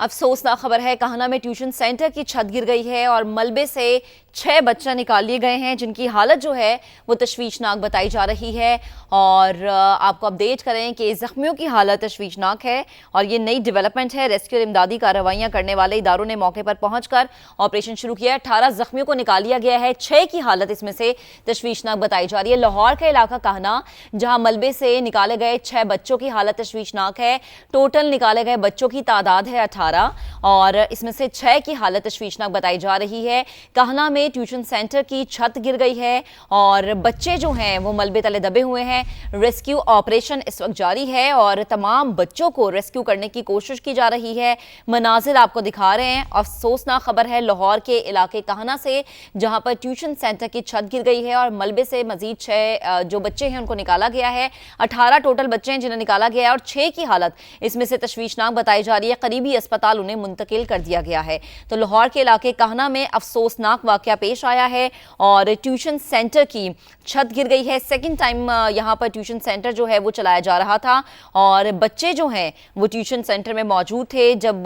अफसोसनाक खबर है, काहना में ट्यूशन सेंटर की छत गिर गई है और मलबे से 6 बच्चे निकाल लिए गए हैं, जिनकी हालत जो है वो तशवीशनाक बताई जा रही है। और आपको अपडेट करें कि जख्मियों की हालत तशवीशनाक है और ये नई डेवलपमेंट है। रेस्क्यू और इमदादी कार्रवाइयां करने वाले इदारों ने मौके पर पहुंचकर ऑपरेशन शुरू किया है। 18 जख्मियों को निकाल लिया गया है, 6 की हालत इसमें से तशवीशनाक बताई जा रही है। लाहौर का इलाका काहना, जहां मलबे से निकाले गए 6 बच्चों की हालत तशवीशनाक है। टोटल निकाले गए बच्चों की तादाद है 18 और इसमें से 6 की हालत तशवीशनाक बताई जा रही है। काहना में ट्यूशन सेंटर की छत गिर गई है और बच्चे जो हैं वो मलबे तले दबे हुए हैं। रेस्क्यू ऑपरेशन इस वक्त जारी है और तमाम बच्चों को रेस्क्यू करने की कोशिश की जा रही है। मनाजिर आपको दिखा रहे हैं। अफसोसनाक खबर है लाहौर के इलाके काहना से, जहां पर ट्यूशन सेंटर की छत गिर गई है और मलबे से मजीद 6 जो बच्चे हैं उनको निकाला गया है। 18 टोटल बच्चे हैं जिन्हें निकाला गया है और 6 की हालत इसमें से तशवीशनाक बताई जा रही है। करीबी अस्पताल उन्हें मुंतकिल कर दिया गया है। तो लाहौर के इलाके काहना में अफसोसनाक वाकया पेश आया है और ट्यूशन सेंटर की छत गिर गई है। सेकंड टाइम यहां पर ट्यूशन सेंटर जो है वो चलाया जा रहा था और बच्चे जो हैं वो ट्यूशन सेंटर में मौजूद थे जब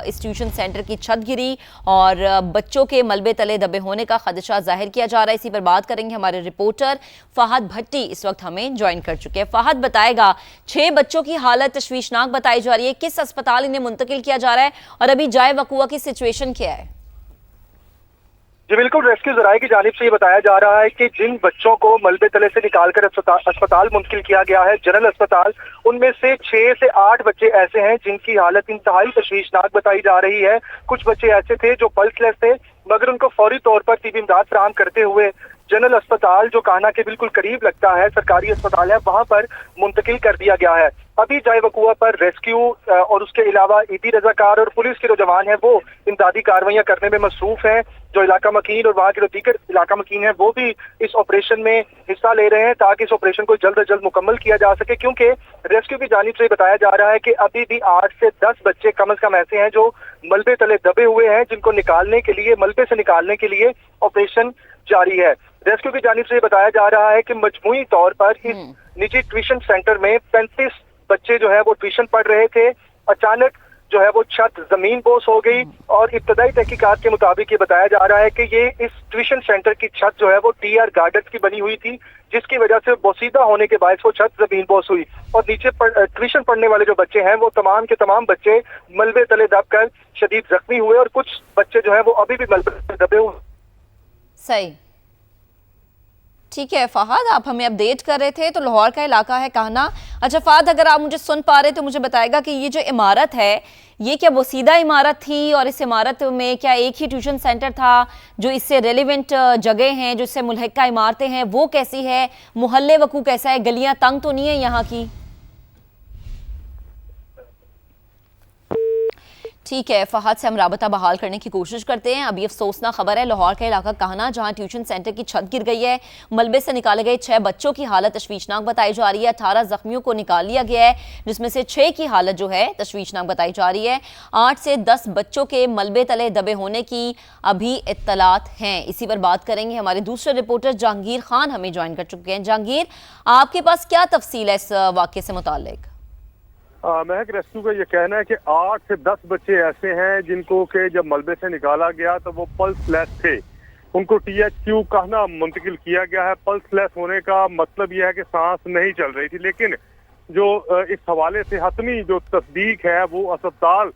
इस ट्यूशन सेंटर की छत गिरी और बच्चों के मलबे तले दबे होने का खदशा जाहिर किया जा रहा है। इसी पर बात करेंगे, हमारे रिपोर्टर फहद भट्टी इस वक्त हमें ज्वाइन कर चुके हैं। फहद बताएगा, 6 बच्चों की हालत तशवीशनाक बताई जा रही है, किस अस्पताल इन्हें मुंतकिल किया जा रहा है और अभी जाए वकुआ की सिचुएशन क्या है? जी बिल्कुल, रेस्क्यू जराये की जानिब से ये बताया जा रहा है कि जिन बच्चों को मलबे तले से निकालकर अस्पताल मुंतकिल किया गया है, जनरल अस्पताल, उनमें से 6 से 8 बच्चे ऐसे हैं जिनकी हालत इंतहाई तशवीशनाक बताई जा रही है। कुछ बच्चे ऐसे थे जो पल्सलेस थे, मगर उनको फौरी तौर पर तिब्बी इमदाद फराहम करते हुए जनरल अस्पताल, जो काहना के बिल्कुल करीब लगता है, सरकारी अस्पताल है, वहां पर मुंतकिल कर दिया गया है। अभी जाए वकुआ पर रेस्क्यू और उसके अलावा ईदी रजाकार और पुलिस के जो जवान हैं वो इमदादी कार्रवाइयां करने में मसरूफ हैं। जो इलाका मकीन और वहाँ के जो दीगर इलाका मकीन है वो भी इस ऑपरेशन में हिस्सा ले रहे हैं ताकि इस ऑपरेशन को जल्द अज जल्द मुकम्मल किया जा सके, क्योंकि रेस्क्यू की जानिब से बताया जा रहा है कि अभी भी 8 से 10 बच्चे कम से कम ऐसे हैं जो मलबे तले दबे हुए हैं, जिनको निकालने के लिए, मलबे से निकालने के लिए ऑपरेशन जारी है। रेस्क्यू की जानिब से बताया जा रहा है कि मजमूई तौर पर इस निजी ट्यूशन सेंटर में 35 बच्चे जो है वो ट्यूशन पढ़ रहे थे। अचानक जो है वो छत जमीन बोस हो गई और इब्तदाई तहकीकात के मुताबिक ये बताया जा रहा है कि ये इस ट्यूशन सेंटर की छत जो है वो टीआर गार्डर्स की बनी हुई थी, जिसकी वजह से बोसीदा होने के बायस वो छत जमीन बोस हुई और नीचे ट्यूशन पढ़ने वाले जो बच्चे हैं वो तमाम के तमाम बच्चे मलबे तले दबकर शदीद जख्मी हुए और कुछ बच्चे जो है वो अभी भी मलबे तले दबे हुए। सही, ठीक है फहद, आप हमें अपडेट कर रहे थे। तो लाहौर का इलाका है काहना। अच्छा फहद, अगर आप मुझे सुन पा रहे तो मुझे बताएगा कि ये जो इमारत है ये क्या वसीदा इमारत थी और इस इमारत में क्या एक ही ट्यूशन सेंटर था? जो इससे रेलिवेंट जगह हैं, जो इससे मुल्हिका इमारतें हैं, वो कैसी है? मोहल्ले वकू कैसा है? गलियां तंग तो नहीं है यहाँ की? ठीक है, फहद से हम राबता बहाल करने की कोशिश करते हैं। अभी अफसोसनाक खबर है लाहौर का इलाका काहना, जहां ट्यूशन सेंटर की छत गिर गई है। मलबे से निकाले गए 6 बच्चों की हालत तशवीशनाक बताई जा रही है। 18 जख्मियों को निकाल लिया गया है, जिसमें से 6 की हालत जो है तशवीशनाक बताई जा रही है। 8 से 10 बच्चों के मलबे तले दबे होने की अभी इत्तलात हैं। इसी पर बात करेंगे, हमारे दूसरे रिपोर्टर जहांगीर खान हमें ज्वाइन कर चुके हैं। जहांगीर, आपके पास क्या तफसील है इस वाक़े से मुताल्लिक? महक, रेस्क्यू का ये कहना है कि 8 से 10 बच्चे ऐसे हैं जिनको के जब मलबे से निकाला गया तो वो पल्सलेस थे। उनको THQ काहना मुंतकिल किया गया है। पल्सलेस होने का मतलब यह है कि सांस नहीं चल रही थी, लेकिन जो इस हवाले से हतमी जो तस्दीक है वो अस्पताल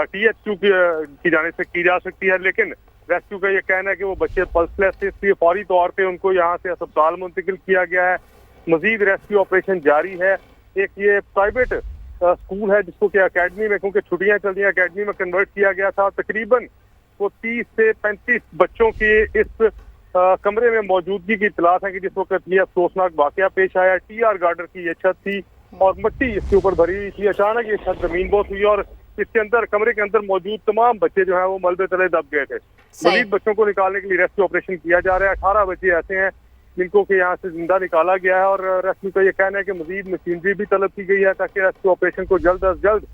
THQ की जाने से की जा सकती है, लेकिन रेस्क्यू का ये कहना है कि वो बच्चे पल्सलेस थे, इसलिए फौरी तौर पर उनको यहाँ से अस्पताल मुंतकिल किया गया है। मजीद रेस्क्यू ऑपरेशन जारी है। एक ये प्राइवेट स्कूल है जिसको कि अकेडमी में, क्योंकि छुट्टियां चल रही हैं, अकेडमी में कन्वर्ट किया गया था। तकरीबन वो 30 से 35 बच्चों की इस कमरे में मौजूदगी की इतलात है कि जिस वक्त ये अफसोसनाक वाकया पेश आया। टीआर गार्डर की ये छत थी और मिट्टी इसके ऊपर भरी हुई थी। अचानक ये छत जमीन बोस हुई और इसके अंदर, कमरे के अंदर मौजूद तमाम बच्चे जो है वो मलबे तले दब गए थे। मजीद बच्चों को निकालने के लिए रेस्क्यू ऑपरेशन किया जा रहा है। 18 बच्चे ऐसे हैं जिनको कि यहाँ से जिंदा निकाला गया है और रेस्क्यू का ये कहना है कि मजीद मशीनरी भी तलब की गई है ताकि रेस्क्यू ऑपरेशन को जल्द अज जल्द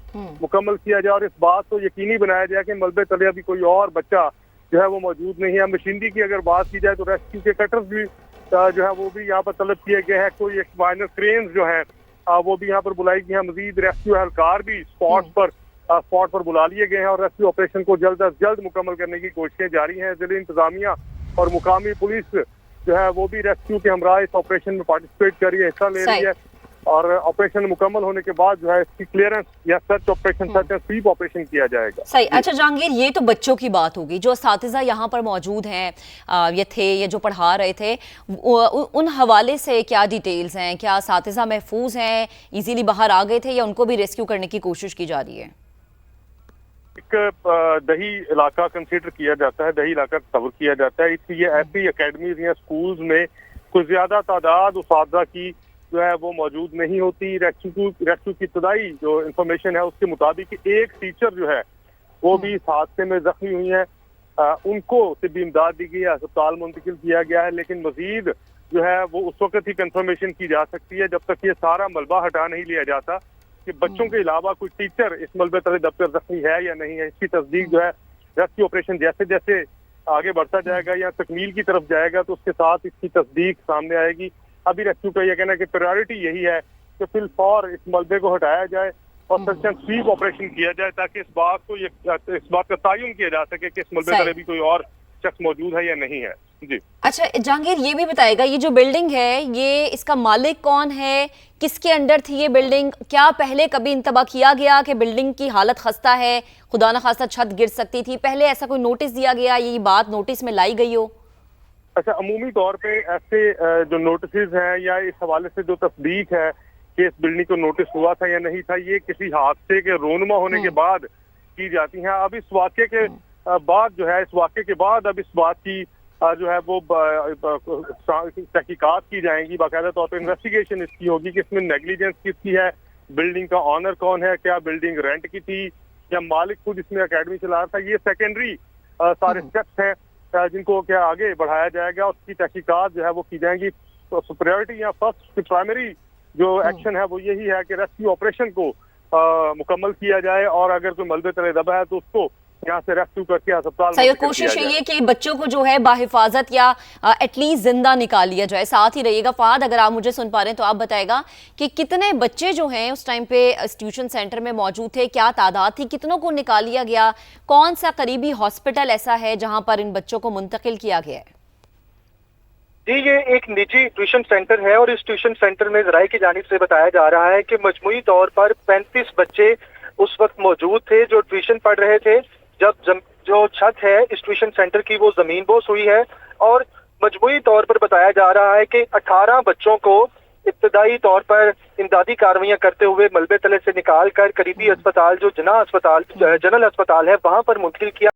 मुकम्मल किया जाए और इस बात को यकीनी बनाया जाए कि मलबे तले अभी कोई और बच्चा जो है वो मौजूद नहीं है। मशीनरी की अगर बात की जाए तो रेस्क्यू के कटर्स भी जो है वो भी यहाँ पर तलब किए गए हैं। कोई एक माइनर क्रेन्स जो है वो भी यहाँ पर बुलाई गई है। मजीद रेस्क्यू एहलकार भी स्पॉट पर स्पॉट पर बुला लिए गए हैं और रेस्क्यू ऑपरेशन को जल्द अज जल्द मुकम्मल करने की कोशिशें जारी हैं। जिले इंतजामिया और मुकामी पुलिस जो है वो भी रेस्क्यू के हमरा इस ऑपरेशन में पार्टिसिपेट कर रही है, हिस्सा ले रही है और ऑपरेशन मुकम्मल होने के बाद जो है इसकी क्लियरेंस या search operation, search and sweep operation किया जाएगा। सही। अच्छा जहांगीर, ये तो बच्चों की बात होगी, जो असातिज़ा यहाँ पर मौजूद हैं, ये थे, ये जो पढ़ा रहे थे, उन हवाले से क्या डिटेल्स हैं? क्या असातिज़ा महफूज हैं, इजीली बाहर आ गए थे, या उनको भी रेस्क्यू करने की कोशिश की जा रही है? एक दही इलाका कंसीडर किया जाता है, दही इलाका कवर किया जाता है, इसलिए ऐसी अकेडमीज या स्कूल्स में कोई ज्यादा तादाद उसातिज़ा की जो है वो मौजूद नहीं होती। रेस्क्यू की इब्तदाई जो इंफॉर्मेशन है उसके मुताबिक एक टीचर जो है वो भी इस हादसे में जख्मी हुई है, उनको तिब्बी इमदाद दी गई है, अस्पताल मुंतकिल किया गया है, लेकिन मजीद जो है वो उस वक्त ही कंफर्मेशन की जा सकती है जब तक ये सारा मलबा हटा नहीं लिया जाता कि बच्चों के अलावा कोई टीचर इस मलबे तले दबकर जख्मी है या नहीं है। इसकी तस्दीक जो है रेस्क्यू ऑपरेशन जैसे जैसे आगे बढ़ता जाएगा या तकमील की तरफ जाएगा तो उसके साथ इसकी तस्दीक सामने आएगी। अभी रेस्क्यू का यह कहना है कि प्रायोरिटी यही है कि फिलफौर इस मलबे को हटाया जाए और सर्च एंड स्वीप ऑपरेशन किया जाए ताकि इस बात का तयन किया जा सके कि इस मलबे तले भी कोई और शख्स मौजूद है या नहीं है। जी अच्छा जहांगीर, ये भी बताएगा, ये जो बिल्डिंग है, ये इसका मालिक कौन है, किसके अंडर थी ये बिल्डिंग? क्या पहले कभी इंतबा किया गया कि बिल्डिंग की हालत खस्ता है, खुदा न खास्ता छत गिर सकती थी? पहले ऐसा कोई नोटिस दिया गया, ये बात नोटिस में लाई गई हो? अच्छा, अमूमी तौर पे ऐसे जो नोटिस हैं या इस हवाले से जो तस्दीक है कि इस बिल्डिंग को नोटिस हुआ था या नहीं था, ये किसी हादसे के रोनुमा होने के बाद की जाती हैं। अब इस वाक़े के बाद जो है, इस वाक़े के बाद अब इस बात की जो है वो तहकीकात की जाएंगी, बाकायदा तौर पर इन्वेस्टिगेशन इसकी होगी कि इसमें नेग्लिजेंस किसकी है, बिल्डिंग का ऑनर कौन है, क्या बिल्डिंग रेंट की थी या मालिक खुद इसमें अकेडमी चला रहा था। ये सेकेंडरी सारे स्टेप्स हैं जिनको क्या आगे बढ़ाया जाएगा, उसकी तहकीकात जो है वो की जाएंगी। तो प्रायोरिटी या फर्स्ट प्राइमरी जो एक्शन है वो यही है कि रेस्क्यू ऑपरेशन को मुकम्मल किया जाए और अगर कोई मलबे तले दबा है तो उसको यहाँ से रेस्क्यू करके अस्पताल सही। कोशिश ये कि बच्चों को जो है बाहिफाजत या एटलीस्ट जिंदा निकाल लिया जाए। साथ ही रहिएगा फहद, अगर आप मुझे सुन पा रहे हैं तो आप बताएगा कि कितने बच्चे जो हैं उस टाइम पे इस ट्यूशन सेंटर में मौजूद थे, क्या तादाद थी, कितनों को निकाल लिया गया, कौन सा करीबी हॉस्पिटल ऐसा है जहां पर इन बच्चों को मुंतकिल किया गया है? जी, ये एक निजी ट्यूशन सेंटर है और इस ट्यूशन सेंटर में ज़राए की जानिब से बताया जा रहा है कि मजमूई तौर पर 35 बच्चे उस वक्त मौजूद थे जो ट्यूशन पढ़ रहे थे जब जो छत है इस ट्यूशन सेंटर की वो जमीन बोस हुई है। और मजमूई तौर पर बताया जा रहा है कि 18 बच्चों को इब्तदाई तौर पर इमदादी कार्रवाइयां करते हुए मलबे तले से निकाल कर करीबी अस्पताल, जो जनरल अस्पताल है, वहां पर मुंतकिल किया।